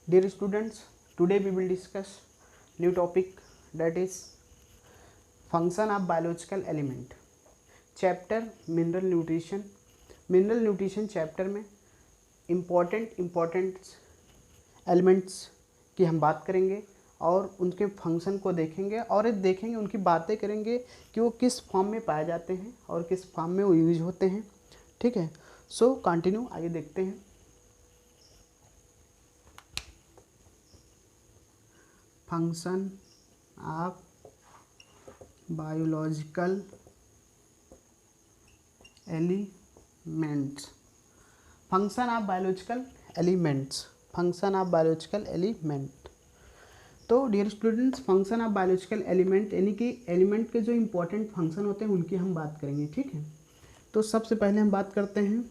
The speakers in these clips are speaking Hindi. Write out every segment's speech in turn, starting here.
Dear students, today we will discuss new topic, that is function of biological element. Chapter mineral nutrition. Mineral nutrition chapter में important elements की हम बात करेंगे और उनके फंक्शन को देखेंगे और देखेंगे उनकी बातें करेंगे कि वो किस फॉर्म में पाए जाते हैं और किस फॉर्म में वो यूज होते हैं। ठीक है, सो कंटिन्यू आगे देखते हैं। Function of biological elements. Function of biological elements. Function of biological element. तो dear students, function of biological element यानी कि एलिमेंट के जो इंपॉर्टेंट फंक्शन होते हैं उनकी हम बात करेंगे। ठीक है, तो सबसे पहले हम बात करते हैं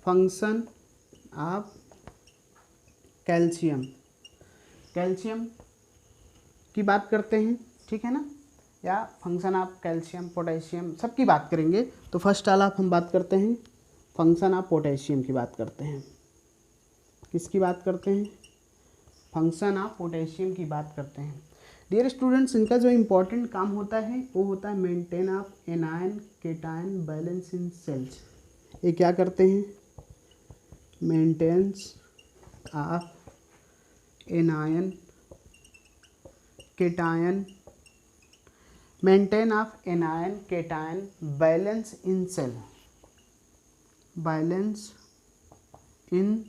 फंक्शन ऑफ कैल्शियम। कैल्शियम की बात करते हैं, ठीक है ना, या फंक्शन ऑफ कैल्शियम, पोटेशियम, सबकी बात करेंगे। तो फर्स्ट ऑल हम बात करते हैं फंक्शन ऑफ पोटेशियम की बात करते हैं। किसकी बात करते हैं? फंक्शन ऑफ पोटेशियम की बात करते हैं। डियर स्टूडेंट्स, इनका जो इम्पोर्टेंट काम होता है वो होता है maintain of anion cation balance in cells. ये क्या करते हैं? Maintenance of anion cation, maintain of anion cation balance in cell, balance in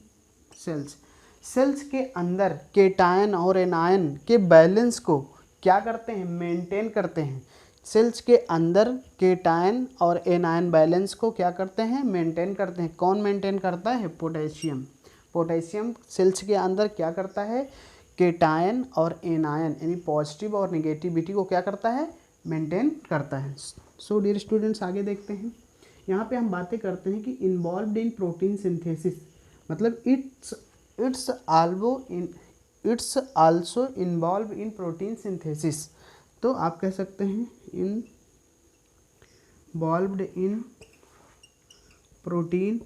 cells. Cells के अंदर केटायन और एनायन के बैलेंस को क्या करते हैं? मेंटेन करते हैं। सेल्स के अंदर केटायन और एनायन बैलेंस को क्या करते हैं? मेंटेन करते हैं। कौन मेंटेन करता है? पोटेशियम। पोटेशियम सेल्स के अंदर क्या करता है? केटायन और एनायन यानी पॉजिटिव और नेगेटिविटी को क्या करता है? मेंटेन करता है। सो डियर स्टूडेंट्स, आगे देखते हैं। यहाँ पे हम बातें करते हैं कि इन्वॉल्व्ड इन प्रोटीन सिंथेसिस, मतलब it's also involve in protein synthesis. तो आप कह सकते हैं इन्वॉल्व्ड इन प्रोटीन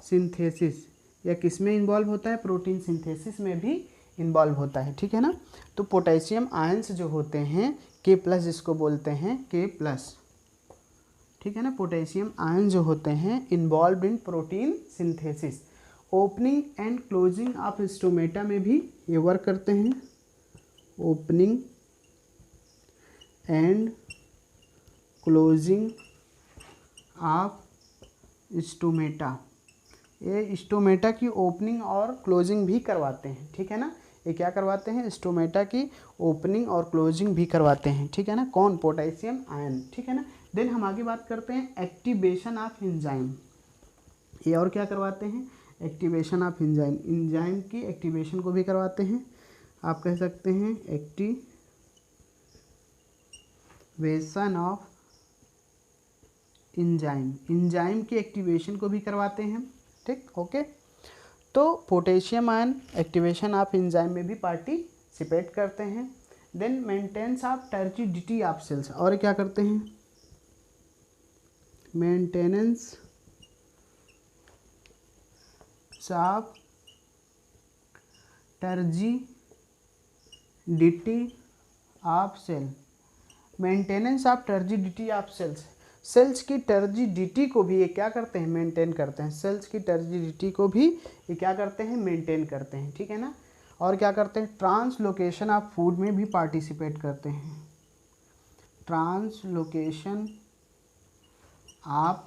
सिंथेसिस, या किस में इन्वॉल्व होता है? प्रोटीन सिंथेसिस में भी इन्वॉल्व होता है। ठीक है ना। तो पोटेशियम आयंस जो होते हैं K+, जिसको बोलते हैं K+, ठीक है ना, पोटेशियम आयन जो होते हैं involve in protein synthesis. Opening and closing of stomata में भी ये वर्क करते हैं। Opening and closing of stomata, ये स्टोमेटा की ओपनिंग और क्लोजिंग भी करवाते हैं। ठीक है ना, ये क्या करवाते हैं? स्टोमेटा की ओपनिंग और क्लोजिंग भी करवाते हैं। ठीक है ना, कौन? Potassium ion. ठीक है ना। देन हम आगे बात करते हैं एक्टिवेशन ऑफ एंजाइम। ये और क्या करवाते हैं? Activation of enzyme. एंजाइम की एक्टिवेशन को भी करवाते हैं। आप कह सकते हैं एक्टिवेशन ऑफ एंजाइम। एंजाइम की एक्टिवेशन को भी करवाते हैं। ठीक, ओके। तो potassium ion activation of enzyme में भी पार्टिसिपेट करते हैं। Then maintenance of turgidity of cells, और क्या करते हैं? Maintenance of turgidity of cell. Maintenance of turgidity of cells, cells की टर्जिडिटी को भी ये क्या करते हैं? मेंटेन करते हैं। सेल्स की टर्जिडिटी को भी ये क्या करते हैं? मेंटेन करते हैं। ठीक है ना। और क्या करते हैं? ट्रांसलोकेशन ऑफ फूड में भी पार्टिसिपेट करते हैं। ट्रांसलोकेशन ऑफ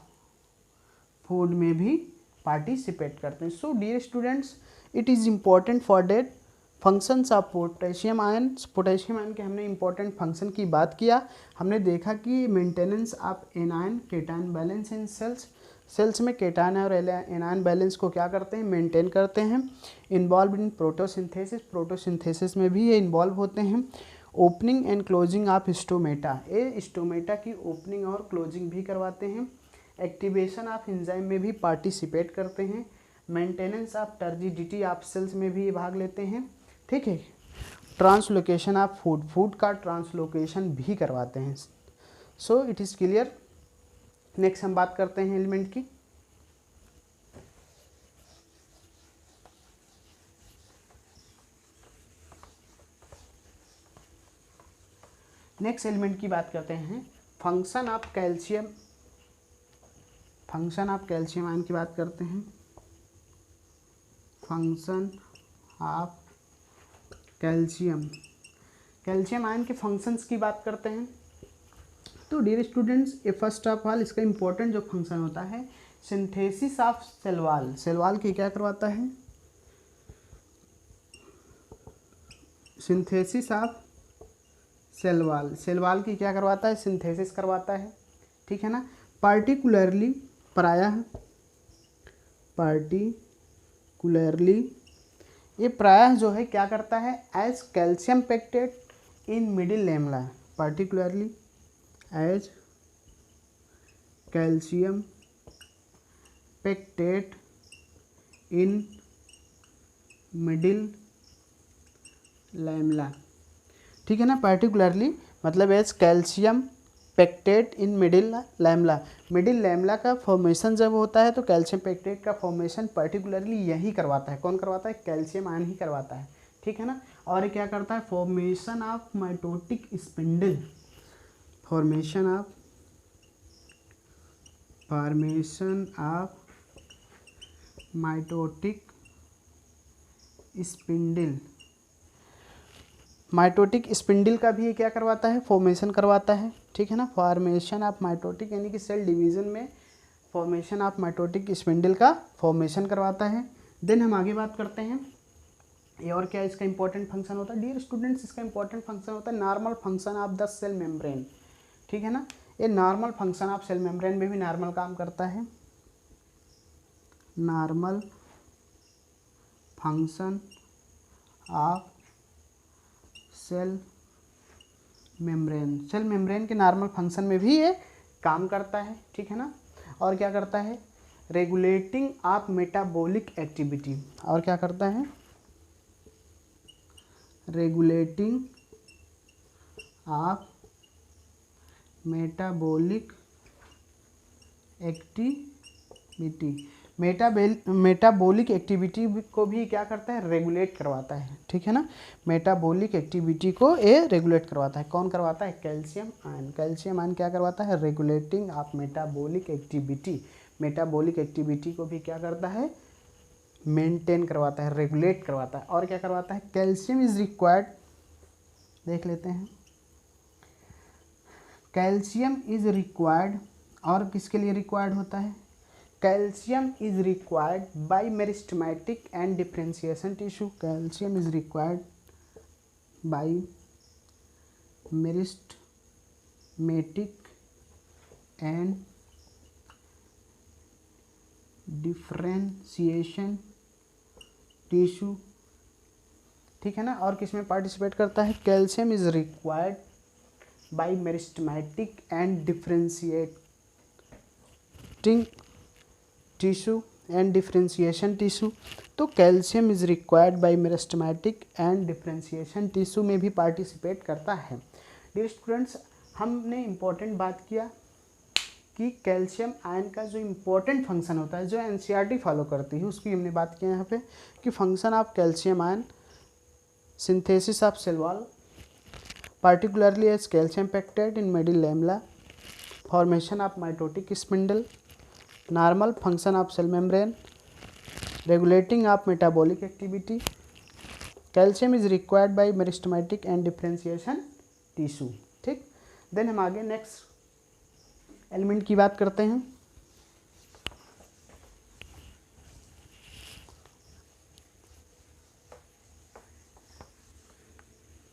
फूड में भी पार्टिसिपेट करते हैं। So dear students, it is important for that functions of potassium ion. Potassium ion के हमने इंपॉर्टेंट फंक्शन की बात किया। हमने देखा कि maintenance of anion cation balance in cells, cells में केटायन और एनायन बैलेंस को क्या करते हैं? मेंटेन करते हैं। इन्वॉल्व इन प्रोटोसिंथेसिस, प्रोटोसिंथेसिस में भी ये इन्वॉल्व होते हैं। Opening and closing of stomata, ये स्टोमेटा की ओपनिंग और क्लोजिंग भी करवाते हैं। एक्टिवेशन ऑफ एंजाइम में भी पार्टिसिपेट करते हैं। Maintenance of turgidity of cells में भी भाग लेते हैं। ठीक है। ट्रांसलोकेशन ऑफ फूड, फूड का ट्रांसलोकेशन भी करवाते हैं। So it is clear. Next हम बात करते हैं एलिमेंट की। नेक्स्ट एलिमेंट की बात करते हैं, फंक्शन ऑफ कैल्शियम आयन की बात करते हैं। फंक्शन ऑफ कैल्शियम आयन के फंक्शंस की बात करते हैं। तो डियर स्टूडेंट्स, ये फर्स्ट ऑफ ऑल इसका इम्पोर्टेंट जो फंक्शन होता है, सिंथेसिस ऑफ सेल वॉल की क्या करवाता है, सिंथेसिस ऑफ सेल वॉल की क्या करवाता है, सिंथेसिस करवाता है, ठीक है ना। पार्टिकुलरली ये प्रायः जो है क्या करता है, as calcium pectate in middle lamella, particularly as calcium pectate in middle lamella, ठीक है ना। पार्टिकुलरली मतलब as calcium pectate in middle lamella का फॉर्मेशन जब होता है तो कैल्शियम पेक्टेट का फॉर्मेशन पार्टिकुलरली यही करवाता है। कौन करवाता है, कैल्शियम आयन ही करवाता है, ठीक है ना। और ये क्या करता है, formation of mitotic spindle, formation of mitotic spindle का भी ये क्या करवाता है, फॉर्मेशन करवाता है, ठीक है ना। फॉर्मेशन ऑफ माइटोटिक यानी कि सेल डिवीजन में फॉर्मेशन ऑफ माइटोटिक स्पिंडल का फॉर्मेशन करवाता है। देन हम आगे बात करते हैं, ये और क्या इसका इंपॉर्टेंट फंक्शन होता है डियर स्टूडेंट्स, इसका इंपॉर्टेंट फंक्शन होता है normal function of the cell membrane, ठीक है ना। ये normal function of cell membrane में भी नॉर्मल काम करता है, normal function of cell membrane के नॉर्मल फंक्शन में भी ये काम करता है, ठीक है ना। और क्या करता है, रेगुलेटिंग ऑफ मेटाबॉलिक एक्टिविटी, और क्या करता है, regulating of metabolic activity, metabolic activity को भी क्या करता है, रेगुलेट करवाता है, ठीक है ना। मेटाबॉलिक एक्टिविटी को ये रेगुलेट करवाता है। कौन करवाता है, कैल्शियम आयन क्या करवाता है, रेगुलेटिंग ऑफ मेटाबॉलिक एक्टिविटी को भी क्या करता है, मेंटेन करवाता है, रेगुलेट करवाता है। और क्या करवाता है, कैल्शियम इज रिक्वायर्ड, देख लेते हैं, कैल्शियम इज रिक्वायर्ड, और किसके लिए रिक्वायर्ड होता है, calcium is required by meristematic and differentiation tissue, calcium is required by meristematic and differentiation tissue, ठीक है ना। और किस में पार्टिसिपेट करता है, calcium is required by meristematic and differentiating tissue and differentiation tissue. तो calcium is required by meristematic and differentiation tissue में भी पार्टिसिपेट करता है। डियर स्टूडेंट्स, हमने इम्पोर्टेंट बात किया कि कैल्शियम आयन का जो इम्पोर्टेंट फंक्शन होता है, जो एनसीईआरटी फॉलो करती है, उसकी हमने बात किया यहाँ पे कि function of calcium ion, synthesis of cell wall, particularly as calcium peptide in middle lamella, formation of mitotic spindle, normal function of cell membrane, regulating of metabolic activity, calcium is required by meristematic and differentiation tissue, ठीक। देन हम आगे नेक्स्ट एलिमेंट की बात करते हैं,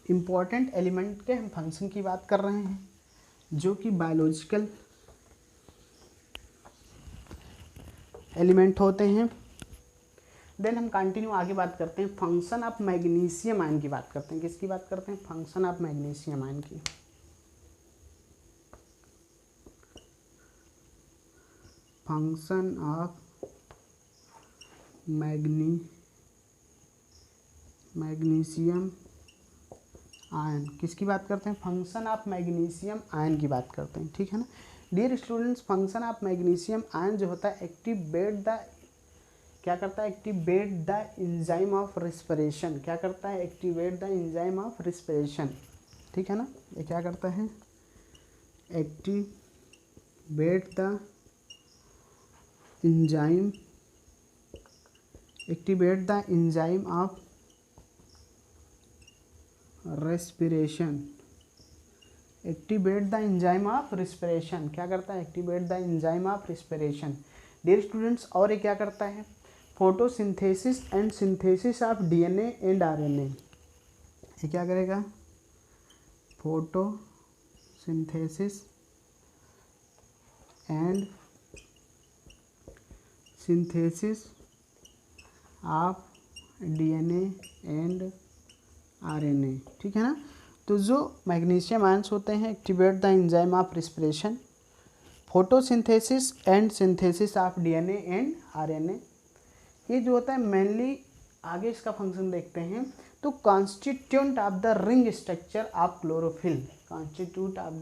इम्पॉर्टेंट एलिमेंट के हम फंक्शन की बात कर रहे हैं जो कि बायोलॉजिकल एलिमेंट होते हैं। देन हम कंटिन्यू आगे बात करते हैं, फंक्शन ऑफ मैग्नीशियम आयन की बात करते हैं। किसकी बात करते हैं, फंक्शन ऑफ मैग्नीशियम आयन की। फंक्शन ऑफ मैग्नीशियम आयन किसकी बात करते हैं, फंक्शन ऑफ मैग्नीशियम आयन की बात करते हैं, ठीक है ना। Dear students, function of magnesium ion जो होता है, क्या करता है, activate the enzyme of respiration, क्या करता है, activate the enzyme of respiration, ठीक है ना। ये क्या करता है, activate the enzyme of respiration. Activate the enzyme of respiration क्या करता है, activate the enzyme of respiration. Dear students, और ये क्या करता है, photosynthesis and synthesis of DNA and RNA. ये क्या करेगा, photosynthesis and synthesis of DNA and RNA, ठीक है ना। तो जो मैग्नीशियम आयंस होते हैं, activate the enzyme of respiration, photosynthesis and synthesis of DNA and RNA. ये जो होता है मेनली, आगे इसका फंक्शन देखते हैं। तो constituent of the ring structure of chlorophyll, constituent of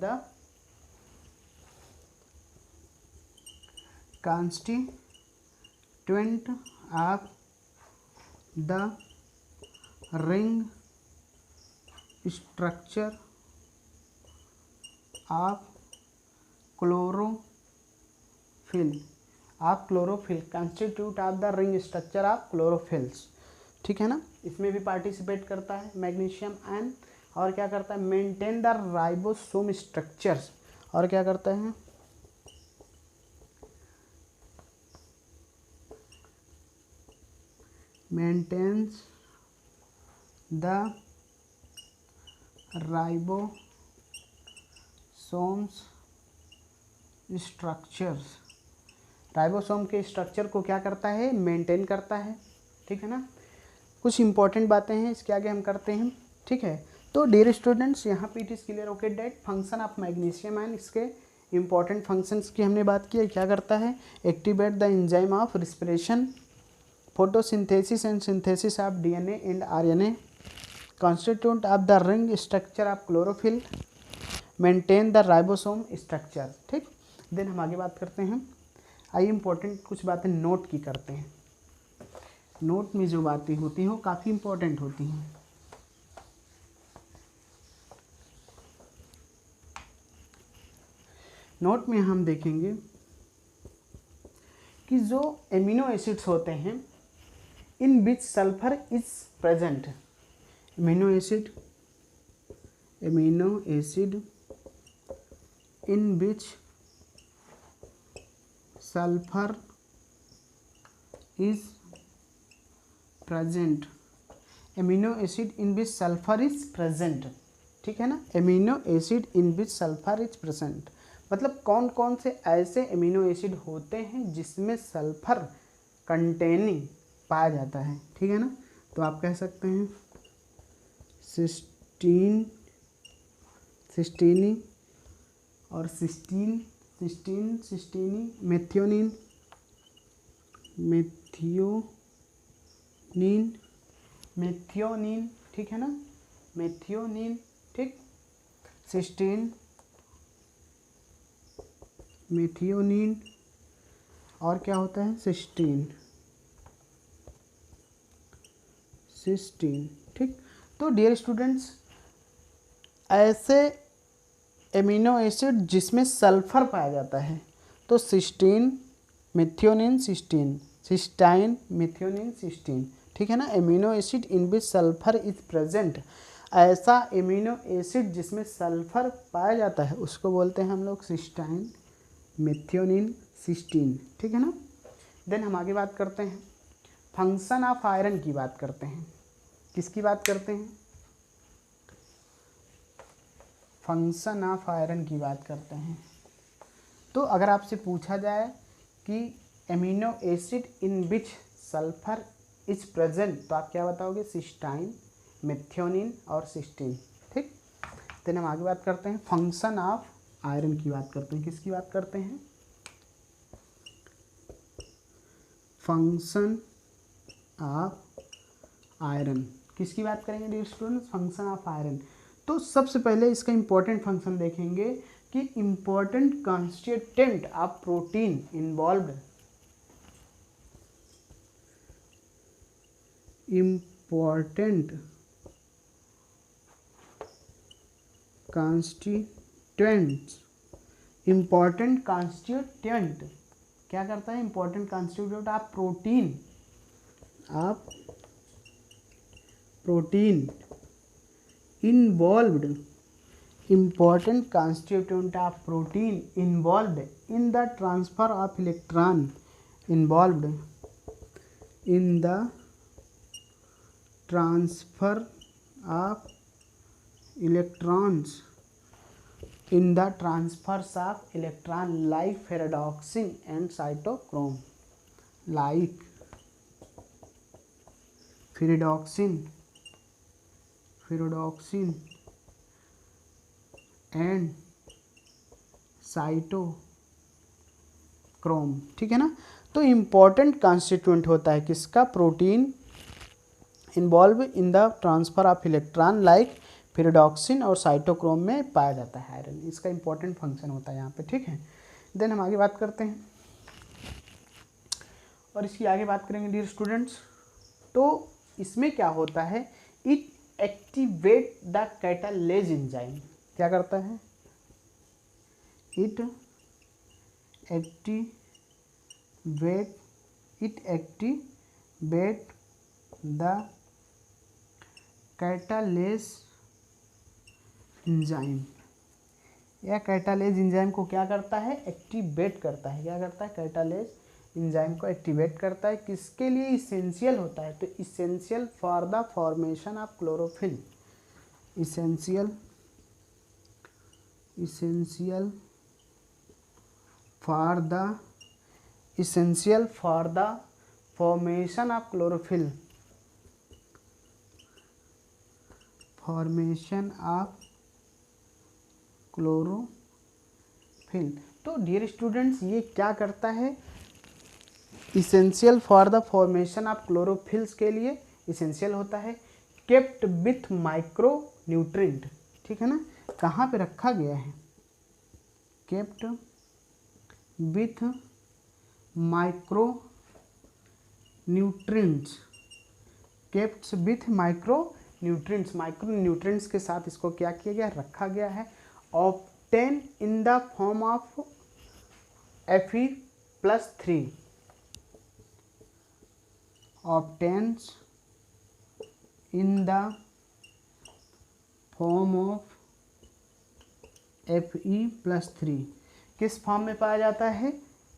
the ring structure of chlorophyll, constitute of the ring structure of chlorophylls, ठीक है ना। इसमें भी पार्टिसिपेट करता है मैग्नीशियम आयन। और क्या करता है, मेंटेन द राइबोसोम स्ट्रक्चर्स, और क्या करता है, maintains the ribosomes structures, ribosome के स्ट्रक्चर को क्या करता है, मेंटेन करता है, ठीक है ना। कुछ इंपॉर्टेंट बातें हैं, इसके आगे हम करते हैं, ठीक है। तो डियर स्टूडेंट्स, यहाँ पे it is clear okay that function of magnesium ion, इसके इंपॉर्टेंट फंक्शंस की हमने बात की है। क्या करता है, activate the enzyme of respiration, photosynthesis and synthesis of DNA and RNA, constituent of the ring structure of chlorophyll, maintain the ribosome structure, ठीक। देन हम आगे बात करते हैं। आइए इंपॉर्टेंट कुछ बातें नोट की करते हैं। नोट में जो बातें होती हैं वो काफ़ी इंपॉर्टेंट होती हैं। नोट में हम देखेंगे कि जो एमिनो एसिड्स होते हैं, in which sulphur is present, amino acid in which sulfur is present, amino acid in which sulphur is present, ठीक है ना। Amino acid in which sulphur is present मतलब कौन कौन से ऐसे एमिनो एसिड होते हैं जिसमें सल्फर कंटेनिंग पाया जाता है, ठीक है ना। तो आप कह सकते हैं सिस्टीनी और सिस्टीनी, मेथियोनिन, ठीक है ना, मेथियोनिन, ठीक, सिस्टीन, मेथियोनिन, और क्या होता है, सिस्टीन, ठीक। तो डियर स्टूडेंट्स, ऐसे एमिनो एसिड जिसमें सल्फर पाया जाता है, तो cysteine, methionine, cystine, methionine, cysteine, ठीक है ना। Amino acid in which sulphur is present, ऐसा एमिनो एसिड जिसमें सल्फर पाया जाता है उसको बोलते हैं हम लोग सिस्टाइन, मेथियोनिन, सिस्टीन, ठीक है ना। देन हम आगे बात करते हैं, फंक्शन ऑफ आयरन की बात करते हैं। किसकी बात करते हैं, फंक्शन ऑफ आयरन की बात करते हैं। तो अगर आपसे पूछा जाए कि amino acid in which sulphur is present, तो आप क्या बताओगे, सिस्टाइन, मेथियोनिन और सिस्टीन, ठीक। देन हम आगे बात करते हैं, फंक्शन ऑफ आयरन की बात करते हैं। किसकी बात करते हैं, फंक्शन ऑफ आयरन, किसकी बात करेंगे dear students, function of iron. तो सबसे पहले इसका इंपॉर्टेंट फंक्शन देखेंगे कि important constituent of protein involved, important constituents, important constituent क्या करता है, इम्पॉर्टेंट कॉन्स्टिट्यूएंट ऑफ प्रोटीन, आप protein involved, important constituent of protein involved in the transfer of electron, involved in the transfer of electrons, in the transfers of electron like ferredoxin and cytochrome, like ferredoxin and cytochrome, ठीक है ना। तो इम्पॉर्टेंट कॉन्स्टिट्यूएंट होता है किसका, protein, involve in the transfer of electron like ferredoxin और साइटोक्रोम में पाया जाता है आयरन, इसका इंपॉर्टेंट फंक्शन होता है यहाँ पे, ठीक है। देन हम आगे बात करते हैं और इसकी आगे बात करेंगे डियर स्टूडेंट्स। तो इसमें क्या होता है, it activate the catalase enzyme, क्या करता है, it activate the catalase enzyme, यह कैटालेज एंजाइम को क्या करता है, एक्टिवेट करता है, क्या करता है, कैटालेज एंजाइम को एक्टिवेट करता है, किसके लिए, इसेंशियल होता है, तो essential for the formation of chlorophyll, essential for the formation of chlorophyll, formation of chlorophyll. तो डियर स्टूडेंट्स ये क्या करता है, essential for the formation of chlorophylls के लिए इसेंशियल होता है, केप्ट विथ माइक्रो न्यूट्रिएंट, ठीक है ना, कहाँ पे रखा गया है, kept with micro nutrients, kept with micro nutrients के साथ इसको क्या किया गया, रखा गया है, obtain in the form of Fe+3, obtains in the form of Fe+3, किस फॉर्म में पाया जाता है,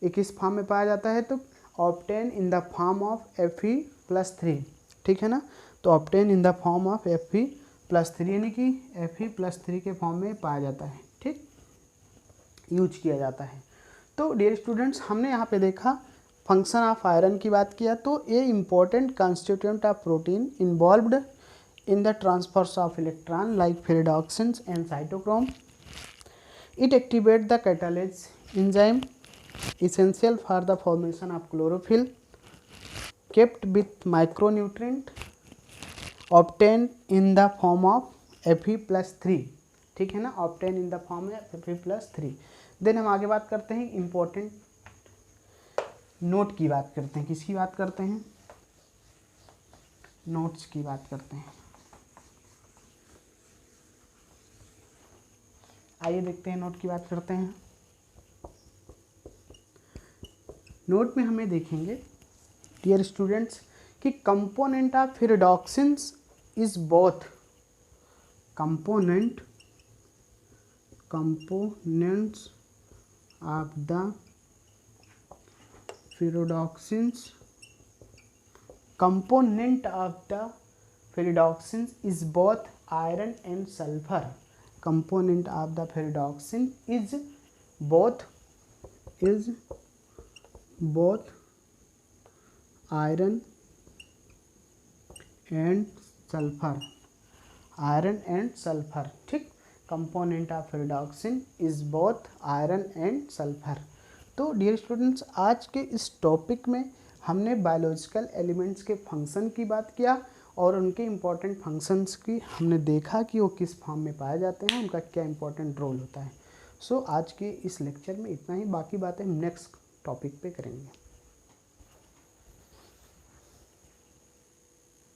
ये किस फॉर्म में पाया जाता है, तो obtain in the form of Fe+3, ठीक है ना। तो obtain in the form of Fe+3 यानी कि Fe+3 के फॉर्म में पाया जाता है, ठीक, यूज किया जाता है। तो डियर स्टूडेंट्स हमने यहाँ पे देखा फंक्शन ऑफ आयरन की बात किया, तो ये important constituent of protein involved in the transfers of electron like ferredoxins and cytochrome, it activate the catalase enzyme, essential for the formation of chlorophyll, kept with micronutrient, obtained in the form of Fe+3, ठीक है ना, obtained in the form of Fe+3। Then हम आगे बात करते हैं इम्पोर्टेंट नोट की बात करते हैं, किसकी बात करते हैं, नोट्स की बात करते हैं। आइए देखते हैं नोट की बात करते हैं। नोट में हमें देखेंगे डियर स्टूडेंट्स कि component of ferredoxins is both components of the ferredoxins, component of the ferredoxin is both iron and sulfur, component of the ferredoxin is both iron and sulfur, iron and sulfur, ठीक, component of ferredoxin is both iron and sulfur। तो डियर स्टूडेंट्स आज के इस टॉपिक में हमने बायोलॉजिकल एलिमेंट्स के फंक्शन की बात किया और उनके इम्पॉर्टेंट फंक्शंस की हमने देखा कि वो किस फॉर्म में पाए जाते हैं, उनका क्या इम्पोर्टेंट रोल होता है। सो आज के इस लेक्चर में इतना ही, बाकी बातें हम नेक्स्ट टॉपिक पे करेंगे।